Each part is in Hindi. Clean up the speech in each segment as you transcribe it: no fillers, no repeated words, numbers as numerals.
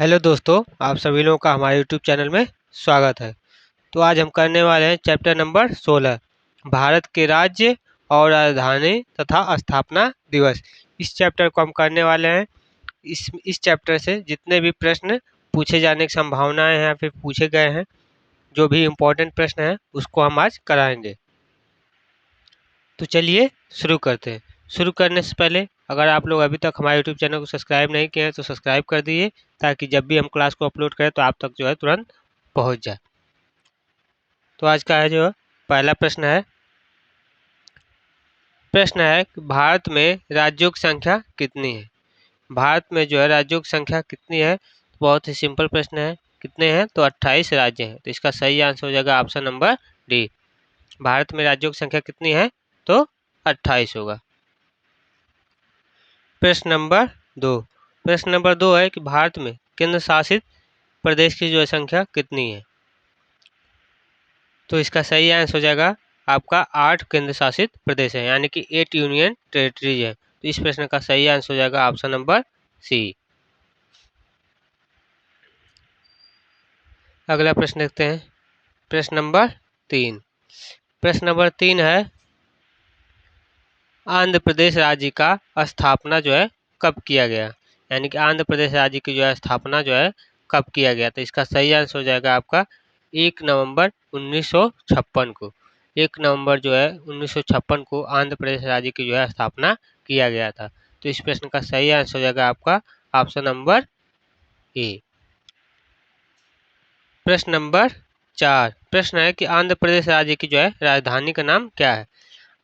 हेलो दोस्तों, आप सभी लोगों का हमारे यूट्यूब चैनल में स्वागत है। तो आज हम करने वाले हैं चैप्टर नंबर 16, भारत के राज्य और राजधानी तथा स्थापना दिवस। इस चैप्टर को हम करने वाले हैं। इस चैप्टर से जितने भी प्रश्न पूछे जाने की संभावनाएं हैं या फिर पूछे गए हैं, जो भी इम्पोर्टेंट प्रश्न हैं उसको हम आज कराएंगे। तो चलिए शुरू करते हैं। शुरू करने से पहले अगर आप लोग अभी तक हमारे यूट्यूब चैनल को सब्सक्राइब नहीं किए हैं तो सब्सक्राइब कर दीजिए, ताकि जब भी हम क्लास को अपलोड करें तो आप तक जो है तुरंत पहुंच जाए। तो आज का है जो पहला प्रश्न है कि भारत में राज्यों की संख्या कितनी है। भारत में जो है राज्यों की संख्या कितनी है। बहुत ही सिंपल प्रश्न है। कितने हैं तो 28 राज्य हैं। तो इसका सही आंसर हो जाएगा ऑप्शन नंबर डी। भारत में राज्यों की संख्या कितनी है तो 28 होगा। प्रश्न नंबर 2। प्रश्न नंबर 2 है कि भारत में केंद्र शासित प्रदेश की जो है संख्या कितनी है। तो इसका सही आंसर हो जाएगा आपका 8 केंद्र शासित प्रदेश है, यानी कि 8 यूनियन टेरिटरीज है। तो इस प्रश्न का सही आंसर हो जाएगा ऑप्शन नंबर सी। अगला प्रश्न देखते हैं। प्रश्न नंबर 3। प्रश्न नंबर 3 है आंध्र प्रदेश राज्य का स्थापना जो है कब किया गया, यानी कि आंध्र प्रदेश राज्य की जो है स्थापना जो है कब किया गया। तो इसका सही आंसर हो जाएगा आपका 1 नवंबर 1956 को। 1 नवंबर जो है 1956 को आंध्र प्रदेश राज्य की जो है स्थापना किया गया था। तो इस प्रश्न का सही आंसर हो जाएगा आपका ऑप्शन नंबर ए। प्रश्न नंबर 4। प्रश्न है कि आंध्र प्रदेश राज्य की जो है राजधानी का नाम क्या है।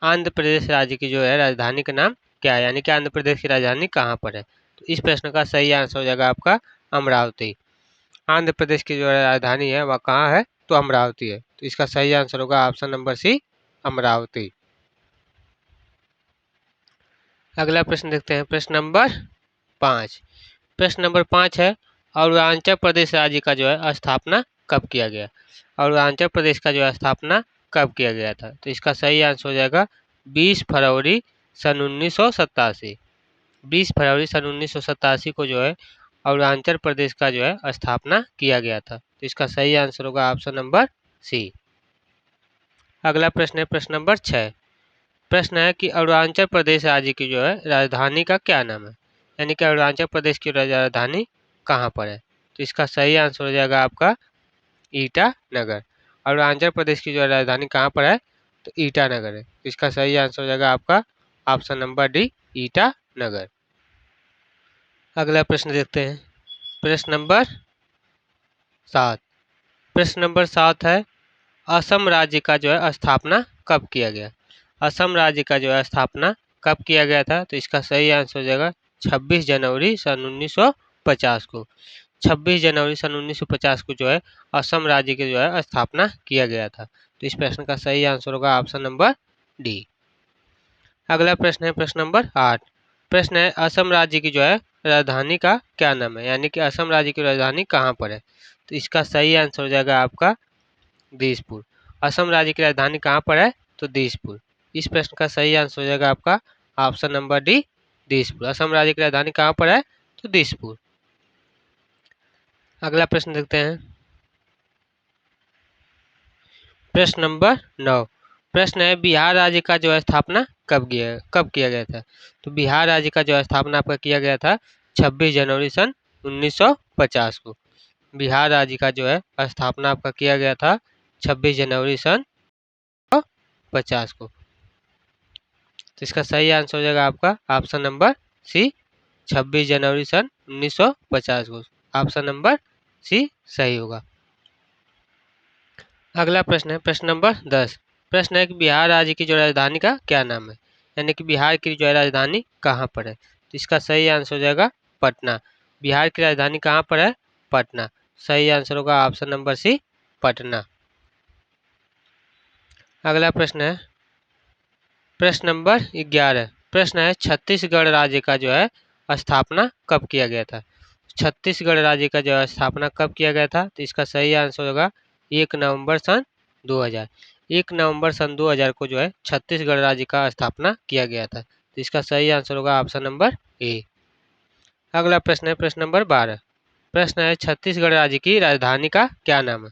आंध्र प्रदेश राज्य की जो है राजधानी का नाम क्या है, यानी कि आंध्र प्रदेश की राजधानी कहाँ पर है। तो इस प्रश्न का सही आंसर हो जाएगा आपका अमरावती। आंध्र प्रदेश की जो राजधानी है वह कहाँ है तो अमरावती है। तो इसका सही आंसर होगा ऑप्शन नंबर सी, अमरावती। अगला प्रश्न देखते हैं। प्रश्न नंबर 5। प्रश्न नंबर 5 है अरुणाचल प्रदेश राज्य का जो है स्थापना कब किया गया। अरुणाचल प्रदेश का जो है स्थापना कब किया गया था। तो इसका सही आंसर हो जाएगा 20 फरवरी सन 1987। 20 फरवरी सन 1987 को जो है अरुणाचल प्रदेश का जो है स्थापना किया गया था। तो इसका सही आंसर होगा ऑप्शन नंबर सी। अगला प्रश्न है प्रश्न नंबर 6। प्रश्न है कि अरुणाचल प्रदेश राज्य की जो है राजधानी का क्या नाम है, यानी कि अरुणाचल प्रदेश की राजधानी कहाँ पर है। तो इसका सही आंसर हो जाएगा आपका ईटानगर। अरुणाचल प्रदेश की जो राजधानी कहाँ पर है तो ईटानगर है। तो इसका सही आंसर हो जाएगा आपका ऑप्शन नंबर डी, ईटानगर। अगला प्रश्न देखते हैं। प्रश्न नंबर 7। प्रश्न नंबर 7 है असम राज्य का जो है स्थापना कब किया गया। असम राज्य का जो है स्थापना कब किया गया था। तो इसका सही आंसर हो जाएगा 26 जनवरी सन 1950 को। 26 जनवरी सन 1950 को जो है असम राज्य की जो है स्थापना किया गया था। तो इस प्रश्न का सही आंसर होगा ऑप्शन नंबर डी। अगला प्रश्न है प्रश्न नंबर 8। प्रश्न है असम राज्य की जो है राजधानी का क्या नाम है, यानी कि असम राज्य की राजधानी कहाँ पर है। तो इसका सही आंसर हो जाएगा आपका दिसपुर। असम राज्य की राजधानी कहाँ पर है तो दिसपुर। इस प्रश्न का सही आंसर हो जाएगा आपका option number D, Dispur. Assam राज्य की राजधानी कहाँ पर है तो दिसपुर। अगला प्रश्न देखते हैं। प्रश्न नंबर 9। प्रश्न है बिहार राज्य का जो है स्थापना कब किया गया था। तो बिहार राज्य का जो है स्थापना आपका किया गया था 26 जनवरी सन 1950 को। बिहार राज्य का जो है स्थापना आपका किया गया था 26 जनवरी सन 50 को। तो इसका सही आंसर हो जाएगा आपका ऑप्शन नंबर सी, 26 जनवरी सन 1950 को। ऑप्शन नंबर सी सही होगा। अगला प्रश्न है प्रश्न नंबर 10। प्रश्न है कि बिहार राज्य की जो राजधानी का क्या नाम है, यानी कि बिहार की जो राजधानी कहाँ पर है। तो इसका सही आंसर हो जाएगा पटना। बिहार की राजधानी कहाँ पर है पटना। सही आंसर होगा ऑप्शन नंबर सी, पटना। अगला प्रश्न है प्रश्न नंबर 11। प्रश्न है छत्तीसगढ़ राज्य का जो है स्थापना कब किया गया था। छत्तीसगढ़ राज्य का जो है स्थापना कब किया गया था। तो इसका सही आंसर होगा 1 नवंबर सन 2000। 1 नवंबर सन 2000 को जो है छत्तीसगढ़ राज्य का स्थापना किया गया था। तो इसका सही आंसर होगा ऑप्शन नंबर ए। अगला प्रश्न है प्रश्न नंबर 12। प्रश्न है छत्तीसगढ़ राज्य की राजधानी का क्या नाम है।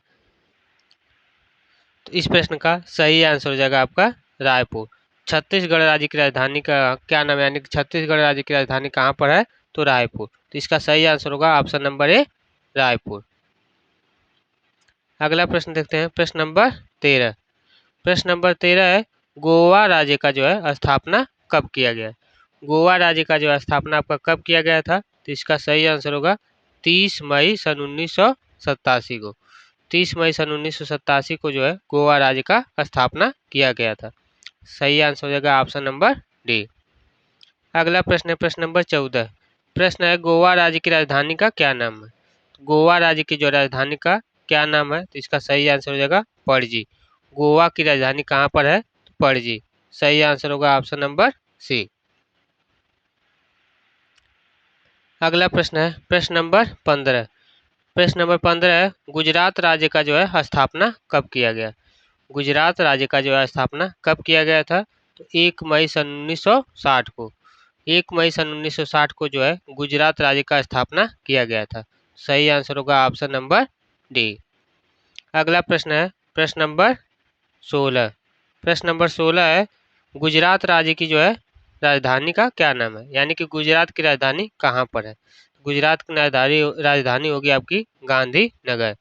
तो इस प्रश्न का सही आंसर हो जाएगा आपका रायपुर। छत्तीसगढ़ राज्य की राजधानी का क्या नाम है, यानी कि छत्तीसगढ़ राज्य की राजधानी कहाँ पर है, तो रायपुर। तो इसका सही आंसर होगा ऑप्शन नंबर ए, रायपुर। अगला प्रश्न देखते हैं, प्रश्न नंबर 13। प्रश्न नंबर 13 है, गोवा राज्य का जो है स्थापना कब किया गया। गोवा राज्य का जो है स्थापना आपका कब किया गया था, तो इसका सही आंसर होगा 30 मई सन 1987 को। 30 मई सन 1987 को जो है गोवा राज्य का स्थापना किया गया था। सही आंसर हो जाएगा ऑप्शन नंबर डी। अगला प्रश्न है प्रश्न नंबर 14। प्रश्न है गोवा राज्य की राजधानी का क्या नाम है। गोवा राज्य की जो राजधानी का क्या नाम है, तो इसका सही आंसर हो जाएगा पणजी। गोवा की राजधानी कहाँ पर है, तो पणजी। सही आंसर होगा ऑप्शन नंबर सी। अगला प्रश्न है प्रश्न नंबर 15। प्रश्न नंबर 15 है, गुजरात राज्य का जो है स्थापना कब किया गया। गुजरात राज्य का जो है स्थापना कब किया गया था, तो 1 मई सन 1960 को। 1 मई सन 1960 को जो है गुजरात राज्य का स्थापना किया गया था। सही आंसर होगा ऑप्शन नंबर डी। अगला प्रश्न है प्रश्न नंबर 16। प्रश्न नंबर 16 है, गुजरात राज्य की जो है राजधानी का क्या नाम है, यानी कि गुजरात की राजधानी कहाँ पर है। गुजरात की राजधानी होगी आपकी गांधीनगर।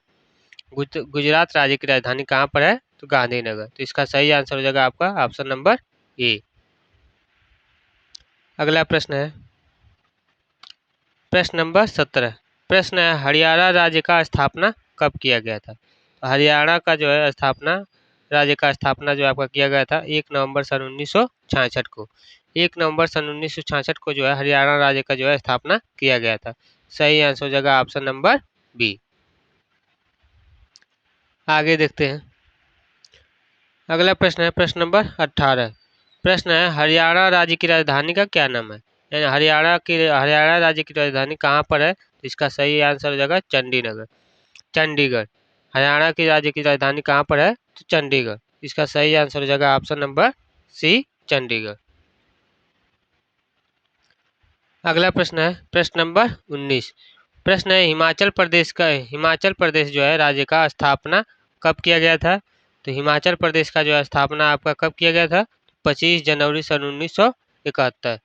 गुजरात राज्य की राजधानी कहाँ पर है, तो गांधीनगर। तो इसका सही आंसर हो जाएगा आपका ऑप्शन नंबर ए। अगला प्रश्न है प्रश्न नंबर 17। प्रश्न है, हरियाणा राज्य का स्थापना कब किया गया था। तो हरियाणा का जो है स्थापना राज्य का स्थापना जो आपका किया गया था 1 नवंबर सन 1966 को। 1 नवंबर सन 1966 को जो है हरियाणा राज्य का जो है स्थापना किया गया था। सही आंसर हो जाएगा ऑप्शन नंबर बी। आगे देखते हैं, अगला प्रश्न है प्रश्न नंबर 18। प्रश्न है, हरियाणा राज्य की राजधानी का क्या नाम है, यानी हरियाणा राज्य की राजधानी कहाँ पर है, तो इसका सही आंसर हो जाएगा चंडीगढ़। चंडीगढ़। हरियाणा की राज्य की राजधानी कहाँ पर है, तो चंडीगढ़। इसका सही आंसर हो जाएगा ऑप्शन नंबर सी, चंडीगढ़। अगला प्रश्न है प्रश्न नंबर 19। प्रश्न है, हिमाचल प्रदेश जो है राज्य का स्थापना कब किया गया था। तो हिमाचल प्रदेश का जो है स्थापना आपका कब किया गया था, 25 जनवरी सन 1971।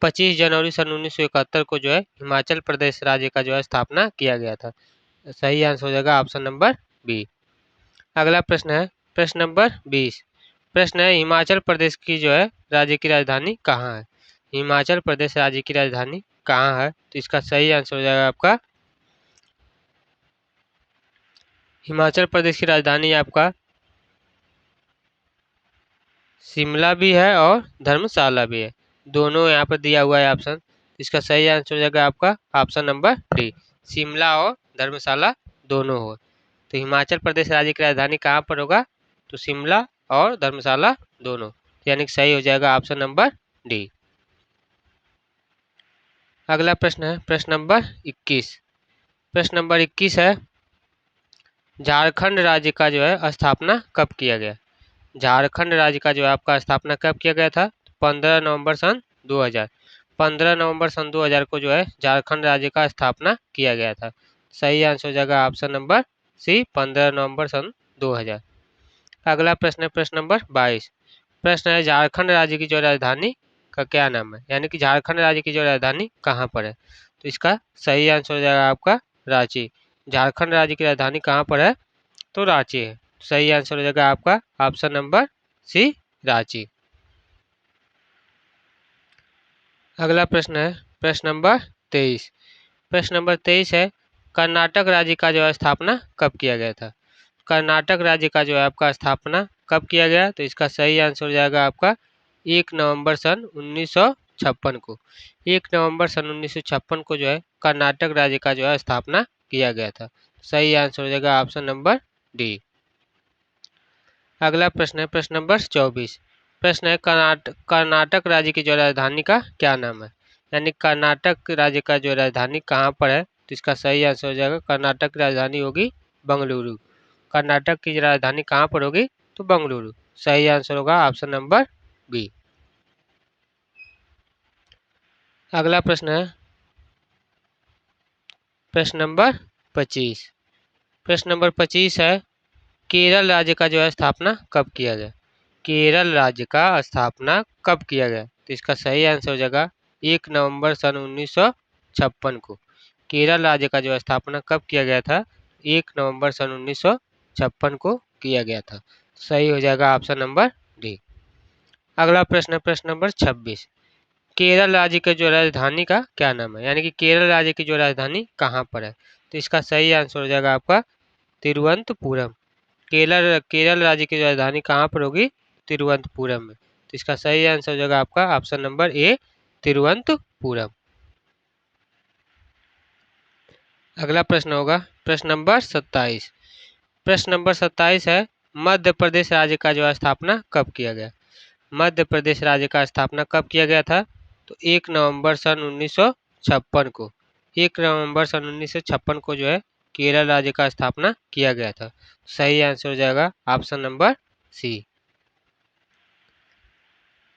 25 जनवरी सन 1971 को जो है हिमाचल प्रदेश राज्य का जो है स्थापना किया गया था। सही आंसर हो जाएगा ऑप्शन नंबर बी। अगला प्रश्न है प्रश्न नंबर 20। प्रश्न है, हिमाचल प्रदेश की जो है राज्य की राजधानी कहाँ है। हिमाचल प्रदेश राज्य की राजधानी कहाँ है, तो इसका सही आंसर हो जाएगा आपका हिमाचल प्रदेश की राजधानी आपका शिमला भी है और धर्मशाला भी है। दोनों यहाँ पर दिया हुआ है ऑप्शन। इसका सही आंसर हो जाएगा आपका ऑप्शन नंबर डी, शिमला और धर्मशाला दोनों हो। तो हिमाचल प्रदेश राज्य की राजधानी कहाँ पर होगा, तो शिमला और धर्मशाला दोनों, यानी कि सही हो जाएगा ऑप्शन नंबर डी। अगला प्रश्न है प्रश्न नंबर 21। प्रश्न नंबर 21 है, झारखंड राज्य का जो है स्थापना कब किया गया। झारखंड राज्य का जो है आपका स्थापना कब किया गया था, 15 नवंबर सन 2000। 15 नवंबर सन 2000 को जो है झारखंड राज्य का स्थापना किया गया था। सही आंसर हो जाएगा ऑप्शन नंबर सी, 15 नवंबर सन 2000। अगला प्रश्न है प्रश्न नंबर 22। प्रश्न है, झारखंड राज्य की जो राजधानी का क्या नाम है, यानी कि झारखंड राज्य की जो राजधानी कहाँ पर है, तो इसका सही आंसर हो जाएगा आपका रांची। झारखंड राज्य की राजधानी कहाँ पर है, तो रांची है। सही आंसर हो जाएगा आपका ऑप्शन नंबर सी, रांची। अगला प्रश्न है प्रश्न नंबर 23। प्रश्न नंबर 23 है, कर्नाटक राज्य का जो है स्थापना कब किया गया था। कर्नाटक राज्य का जो है आपका स्थापना कब किया गया, तो इसका सही आंसर हो जाएगा आपका 1 नवंबर सन 1956 को। 1 नवंबर सन 1956 को जो है कर्नाटक राज्य का जो है स्थापना किया गया था। सही आंसर हो जाएगा ऑप्शन नंबर डी। अगला प्रश्न है प्रश्न नंबर 24। प्रश्न है, कर्नाटक राज्य की जो राजधानी का क्या नाम है, यानी कर्नाटक राज्य का जो राजधानी कहाँ पर है, तो इसका सही आंसर हो जाएगा कर्नाटक की राजधानी होगी बंगलुरु। कर्नाटक की राजधानी कहाँ पर होगी, तो बंगलुरु। सही आंसर होगा ऑप्शन नंबर बी। अगला प्रश्न है प्रश्न नंबर 25। प्रश्न नंबर 25 है, केरल राज्य का जो है स्थापना कब किया गया? केरल राज्य का स्थापना कब किया गया? तो इसका सही आंसर हो जाएगा 1 नवंबर सन 1956 को। केरल राज्य का जो स्थापना कब किया गया था? 1 नवंबर सन 1956 को किया गया था। सही हो जाएगा ऑप्शन नंबर डी। अगला प्रश्न है प्रश्न नंबर 26। केरल राज्य के जो राजधानी का क्या नाम है? यानी कि केरल राज्य की जो राजधानी कहाँ पर है? तो इसका सही आंसर हो जाएगा आपका तिरुवनंतपुरम। केरल राज्य की राजधानी कहाँ पर होगी? तिरुवनंतपुरम में। तो इसका सही आंसर हो जाएगा आपका ऑप्शन नंबर ए, तिरुवनंतपुरम। अगला प्रश्न होगा प्रश्न नंबर 27। प्रश्न नंबर 27 है, मध्य प्रदेश राज्य का जो स्थापना कब किया गया? मध्य प्रदेश राज्य का स्थापना कब किया गया था? तो 1 नवंबर सन 1956 को। 1 नवंबर सन 1956 को जो है केरल राज्य का स्थापना किया गया था। सही आंसर हो जाएगा ऑप्शन नंबर सी।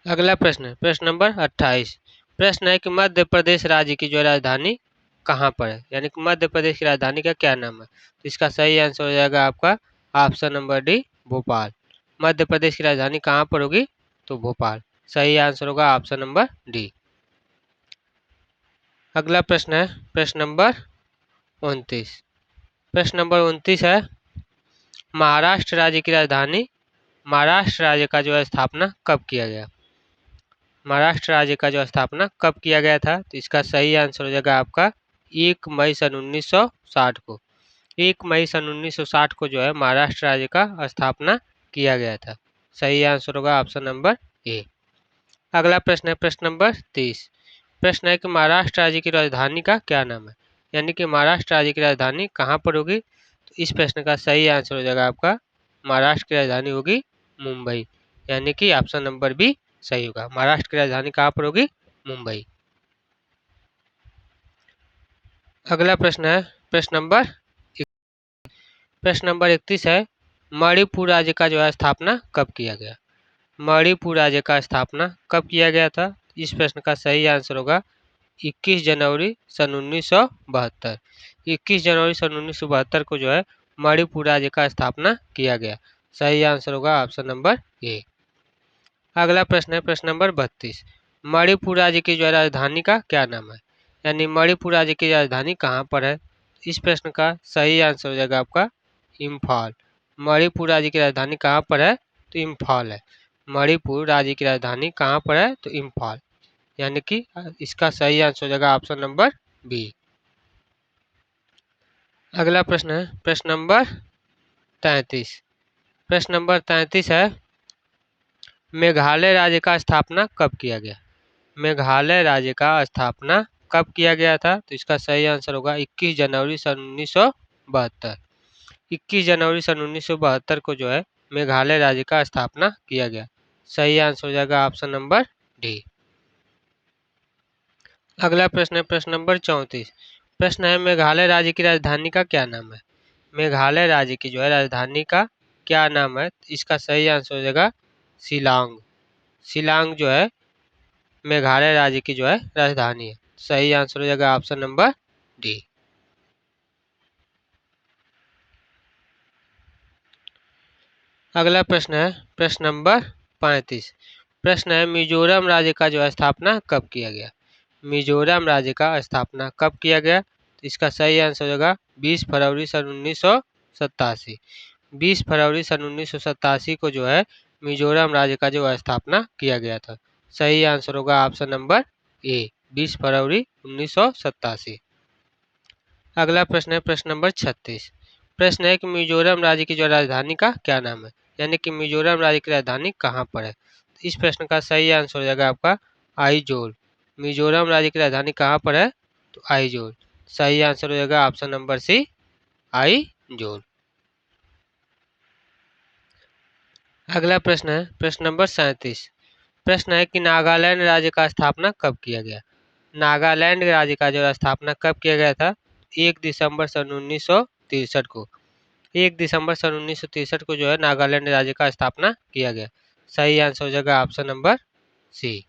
अगला प्रश्न है प्रश्न नंबर 28। प्रश्न है कि मध्य प्रदेश राज्य की जो राजधानी कहाँ पर है? यानी कि मध्य प्रदेश की राजधानी का क्या नाम है? तो इसका सही आंसर हो जाएगा आपका option number D, Bhopal. Madhya Pradesh की राजधानी कहाँ पर होगी? तो भोपाल। सही आंसर होगा ऑप्शन नंबर डी। अगला प्रश्न है प्रश्न नंबर 29। प्रश्न नंबर 29 है, महाराष्ट्र राज्य की राजधानी, महाराष्ट्र राज्य का जो है स्थापना कब किया गया? महाराष्ट्र राज्य का जो स्थापना कब किया गया था? तो इसका सही आंसर हो जाएगा आपका 1 मई सन 1960 को। 1 मई सन 1960 को जो है महाराष्ट्र राज्य का स्थापना किया गया था। सही आंसर होगा ऑप्शन नंबर ए। अगला प्रश्न है प्रश्न नंबर 30। प्रश्न है कि महाराष्ट्र राज्य की राजधानी का क्या नाम है? यानी कि महाराष्ट्र राज्य की राजधानी कहाँ पर होगी? तो इस प्रश्न का सही आंसर हो जाएगा आपका महाराष्ट्र की राजधानी होगी मुंबई। यानी कि ऑप्शन नंबर बी सही होगा। महाराष्ट्र की राजधानी कहाँ पर होगी? मुंबई। अगला प्रश्न है प्रश्न नंबर 31 है, मणिपुर राज्य का जो है स्थापना कब किया गया? मणिपुर राज्य का स्थापना कब किया गया था? इस प्रश्न का सही आंसर होगा 21 जनवरी सन 1972। 21 जनवरी सन 1972 को जो है मणिपुर राज्य का स्थापना किया गया। सही आंसर होगा ऑप्शन नंबर ए। अगला प्रश्न है प्रश्न नंबर 32। मणिपुर राज्य की जो राजधानी का क्या नाम है? यानी मणिपुर राज्य की राजधानी कहाँ पर है? इस प्रश्न का सही आंसर हो जाएगा आपका इम्फाल। मणिपुर राज्य की राजधानी कहाँ पर है? तो इम्फाल है। मणिपुर राज्य की राजधानी कहाँ पर है? तो इम्फाल। यानी कि इसका सही आंसर हो जाएगा ऑप्शन नंबर बी। अगला प्रश्न है प्रश्न नंबर 33। प्रश्न नंबर 33 है, मेघालय राज्य का स्थापना कब किया गया? मेघालय राज्य का स्थापना कब किया गया था? तो इसका सही आंसर होगा 21 जनवरी सन 1972। 21 जनवरी सन 1972 को जो है मेघालय राज्य का स्थापना किया गया। सही आंसर हो जाएगा ऑप्शन नंबर डी। अगला प्रश्न है प्रश्न नंबर 34। प्रश्न है, मेघालय राज्य की राजधानी का क्या नाम है? मेघालय राज्य की जो है राजधानी का क्या नाम है? इसका सही आंसर हो जाएगा शिलांग। शिलांग जो है मेघालय राज्य की जो है राजधानी है। सही आंसर हो जाएगा ऑप्शन नंबर डी। अगला प्रश्न है प्रश्न नंबर 35। प्रश्न है, मिजोरम राज्य का जो है स्थापना कब किया गया? मिजोरम राज्य का स्थापना कब किया गया? तो इसका सही आंसर हो जाएगा 20 फरवरी सन 1987। 20 फरवरी सन 1987 को जो है मिजोरम राज्य का जो स्थापना किया गया था। सही आंसर होगा ऑप्शन नंबर ए, 20 फरवरी 1987। अगला प्रश्न है प्रश्न नंबर 36। प्रश्न है कि मिजोरम राज्य की जो राजधानी का क्या नाम है? यानी कि मिजोरम राज्य की राजधानी कहाँ पर है? इस प्रश्न का सही आंसर हो जाएगा आपका आइजोल। मिजोरम राज्य की राजधानी कहाँ पर है? तो आइजोल। सही आंसर हो जाएगा ऑप्शन नंबर सी, आइजोल। अगला प्रश्न है प्रश्न नंबर 37। प्रश्न है कि नागालैंड राज्य का स्थापना कब किया गया? नागालैंड राज्य का जो स्थापना कब किया गया था? 1 दिसंबर सन 1963 को। 1 दिसंबर सन 1963 को जो है नागालैंड राज्य का स्थापना किया गया। सही आंसर हो जाएगा ऑप्शन नंबर सी।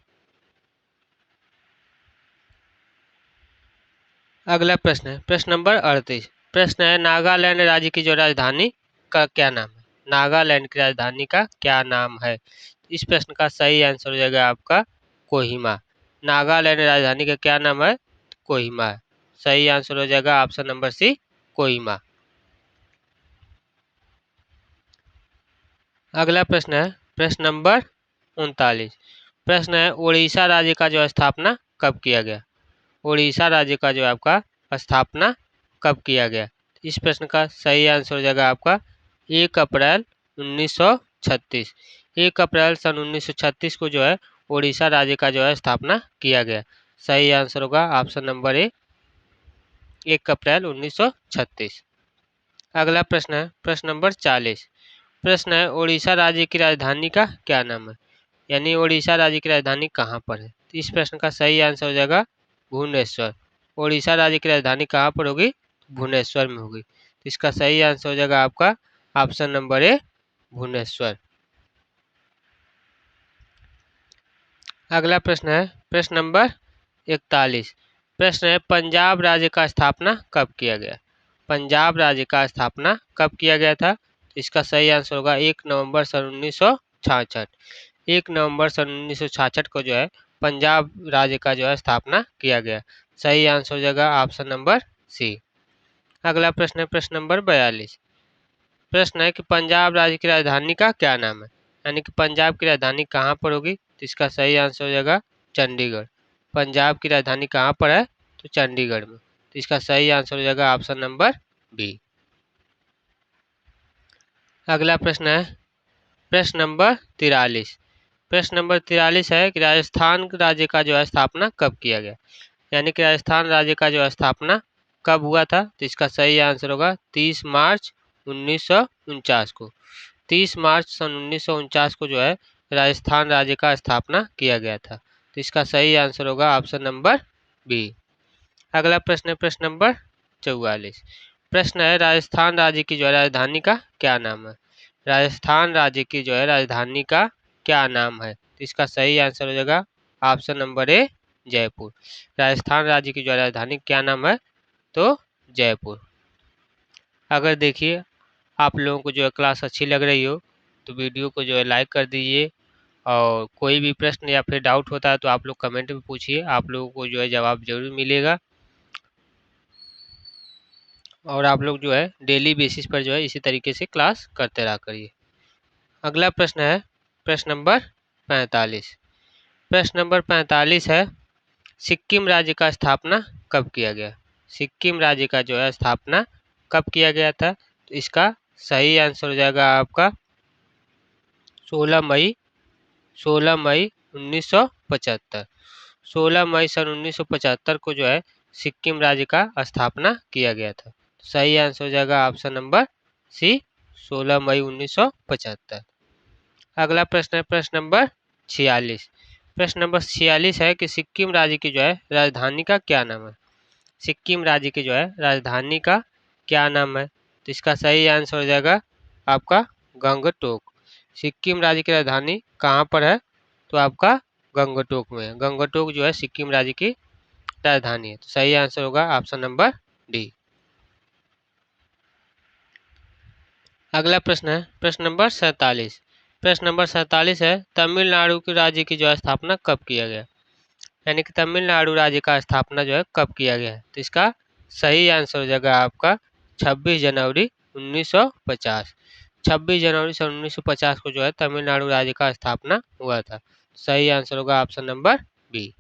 अगला प्रश्न है प्रश्न नंबर 38। प्रश्न है नागालैंड राज्य की जो राजधानी का क्या नाम है। नागालैंड की राजधानी का क्या नाम है। इस प्रश्न का सही आंसर हो जाएगा आपका कोहिमा। नागालैंड राजधानी का क्या नाम है, कोहिमा। सही आंसर हो जाएगा ऑप्शन नंबर सी, कोहिमा। अगला प्रश्न है प्रश्न नंबर 39। प्रश्न है उड़ीसा राज्य का जो स्थापना कब किया गया। उड़ीसा राज्य का जो आपका स्थापना कब किया गया। इस प्रश्न का सही आंसर हो जाएगा आपका 1 अप्रैल 1936। 1 अप्रैल सन 1936 को जो है उड़ीसा राज्य का जो है स्थापना किया गया। सही आंसर होगा ऑप्शन नंबर ए, 1 अप्रैल 1936। अगला प्रश्न है प्रश्न नंबर 40। प्रश्न है उड़ीसा राज्य की राजधानी का क्या नाम है, यानी उड़ीसा राज्य की राजधानी कहाँ पर है। तो इस प्रश्न का सही आंसर हो जाएगा भुवनेश्वर। उड़ीसा राज्य की राजधानी कहाँ पर होगी, भुवनेश्वर में होगी। तो इसका सही आंसर हो जाएगा आपका ऑप्शन नंबर ए, भुवनेश्वर। अगला प्रश्न है प्रश्न नंबर 41। प्रश्न है पंजाब राज्य का स्थापना कब किया गया। पंजाब राज्य का स्थापना कब किया गया था। तो इसका सही आंसर होगा 1 नवंबर सन 1966। 1 नवंबर सन 1966 को जो है पंजाब राज्य का जो है स्थापना किया गया। सही आंसर हो जाएगा ऑप्शन नंबर सी। अगला प्रश्न है प्रश्न नंबर 42। प्रश्न है कि पंजाब राज्य की राजधानी का क्या नाम है, यानी कि पंजाब की राजधानी कहाँ पर होगी। तो इसका सही आंसर हो जाएगा चंडीगढ़। पंजाब की राजधानी कहाँ पर है, तो चंडीगढ़ में। तो इसका सही आंसर हो जाएगा ऑप्शन नंबर बी। अगला प्रश्न है प्रश्न नंबर 43। प्रश्न नंबर 43 है कि राजस्थान राज्य का जो है स्थापना कब किया गया, यानी कि राजस्थान राज्य का जो है स्थापना कब हुआ था। तो इसका सही आंसर होगा 30 मार्च 1949 को। 30 मार्च सन 1949 को जो है राजस्थान राज्य का स्थापना किया गया था। तो इसका सही आंसर होगा ऑप्शन नंबर बी। अगला प्रश्न है प्रश्न नंबर 44। प्रश्न है राजस्थान राज्य की जो है राजधानी का क्या नाम है। राजस्थान राज्य की जो है राजधानी का क्या नाम है। तो इसका सही आंसर हो जाएगा option number A, Jaipur. Rajasthan राज्य की जो है राजधानी क्या नाम है, तो जयपुर। अगर देखिए आप लोगों को जो है क्लास अच्छी लग रही हो तो वीडियो को जो है लाइक कर दीजिए, और कोई भी प्रश्न या फिर डाउट होता है तो आप लोग कमेंट में पूछिए, आप लोगों को जो है जवाब जरूर मिलेगा। और आप लोग जो है डेली बेसिस पर जो है इसी तरीके से क्लास करते रहा करिए। अगला प्रश्न है प्रश्न नंबर 45। प्रश्न नंबर 45 है सिक्किम राज्य का स्थापना कब किया गया। सिक्किम राज्य का जो है स्थापना कब किया गया था। तो इसका सही आंसर हो जाएगा आपका 16 मई 1975। 16 मई सन 1975 को जो है सिक्किम राज्य का स्थापना किया गया था। सही आंसर हो जाएगा ऑप्शन नंबर सी, 16 मई 1975। अगला प्रश्न है प्रश्न नंबर 46। प्रश्न नंबर 46 है कि सिक्किम राज्य की जो है राजधानी का क्या नाम है। सिक्किम राज्य की जो है राजधानी का क्या नाम है। तो इसका सही आंसर हो जाएगा आपका गंगटोक। सिक्किम राज्य की राजधानी कहाँ पर है, तो आपका गंगटोक में है। गंगटोक जो है सिक्किम राज्य की राजधानी है। तो सही आंसर होगा ऑप्शन नंबर डी। अगला प्रश्न है प्रश्न नंबर 47। प्रश्न नंबर 47 है तमिलनाडु के राज्य की जो है स्थापना कब किया गया, यानी कि तमिलनाडु राज्य का स्थापना जो है कब किया गया है। तो इसका सही आंसर हो जाएगा आपका 26 जनवरी 1950। 26 जनवरी सन 1950 को जो है तमिलनाडु राज्य का स्थापना हुआ था। सही आंसर होगा ऑप्शन नंबर बी।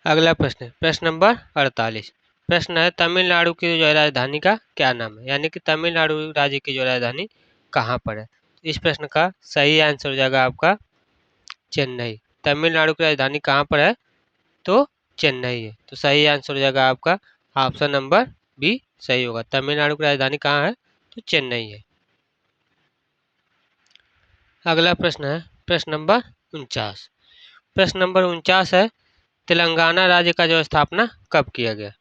अगला प्रश्न है प्रश्न नंबर 48। प्रश्न है तमिलनाडु की जो है राजधानी का क्या नाम है, यानी कि तमिलनाडु राज्य की जो राजधानी कहाँ पर है। इस प्रश्न का सही आंसर हो जाएगा आपका चेन्नई। तमिलनाडु की राजधानी कहाँ पर है, तो चेन्नई है। तो सही आंसर हो जाएगा आपका ऑप्शन नंबर बी सही होगा। तमिलनाडु की राजधानी कहाँ है, तो चेन्नई है। अगला प्रश्न है प्रश्न नंबर 49। प्रश्न नंबर 49 है तेलंगाना राज्य का जो स्थापना कब किया गया।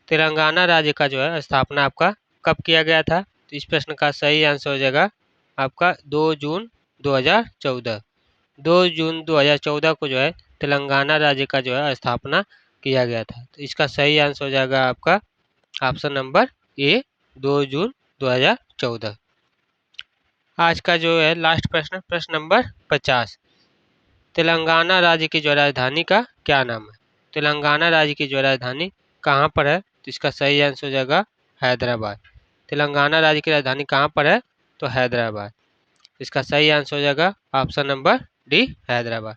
तेलंगाना राज्य का जो है स्थापना आपका कब किया गया था। तो इस प्रश्न का सही आंसर हो जाएगा आपका 2 जून 2014। 2 जून 2014 को जो है तेलंगाना राज्य का जो है स्थापना किया गया था। तो इसका सही आंसर हो जाएगा आपका ऑप्शन नंबर ए 2 जून 2014। आज का जो है लास्ट प्रश्न, प्रश्न नंबर 50। तेलंगाना राज्य की जो राजधानी का क्या नाम है? तेलंगाना राज्य की जो राजधानी कहाँ पर है? तो इसका सही आंसर हो जाएगा हैदराबाद। तेलंगाना राज्य की राजधानी कहाँ पर है? तो हैदराबाद। इसका सही आंसर हो जाएगा ऑप्शन नंबर डी हैदराबाद।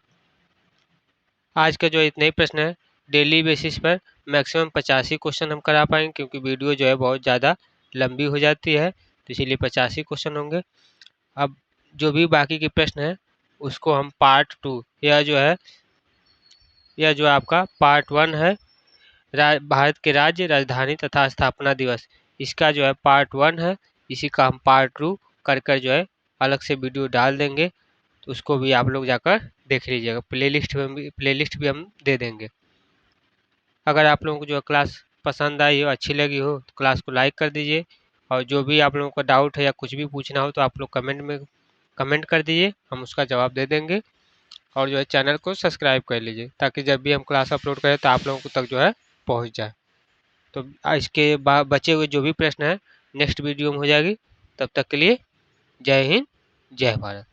आज के जो इतने ही प्रश्न है, डेली बेसिस पर मैक्सिमम 85 क्वेश्चन हम करा पाएंगे, क्योंकि वीडियो जो है बहुत ज़्यादा लंबी हो जाती है, तो इसीलिए 85 क्वेश्चन होंगे। अब जो भी बाकी के प्रश्न है उसको हम पार्ट 2, यह जो आपका पार्ट 1 है, भारत के राज्य, राजधानी तथा स्थापना दिवस, इसका जो है पार्ट 1 है, इसी का हम पार्ट 2 कर जो है अलग से वीडियो डाल देंगे, तो उसको भी आप लोग जाकर देख लीजिएगा। प्लेलिस्ट भी हम दे देंगे। अगर आप लोगों को जो क्लास पसंद आई हो, अच्छी लगी हो, तो क्लास को लाइक कर दीजिए, और जो भी आप लोगों का डाउट है या कुछ भी पूछना हो तो आप लोग कमेंट कर दीजिए, हम उसका जवाब दे देंगे। और जो है चैनल को सब्सक्राइब कर लीजिए, ताकि जब भी हम क्लास अपलोड करें तो आप लोगों तक जो है पहुंच जाए। तो इसके बाद बचे हुए जो भी प्रश्न है नेक्स्ट वीडियो में हो जाएगी। तब तक के लिए जय हिंद, जय भारत।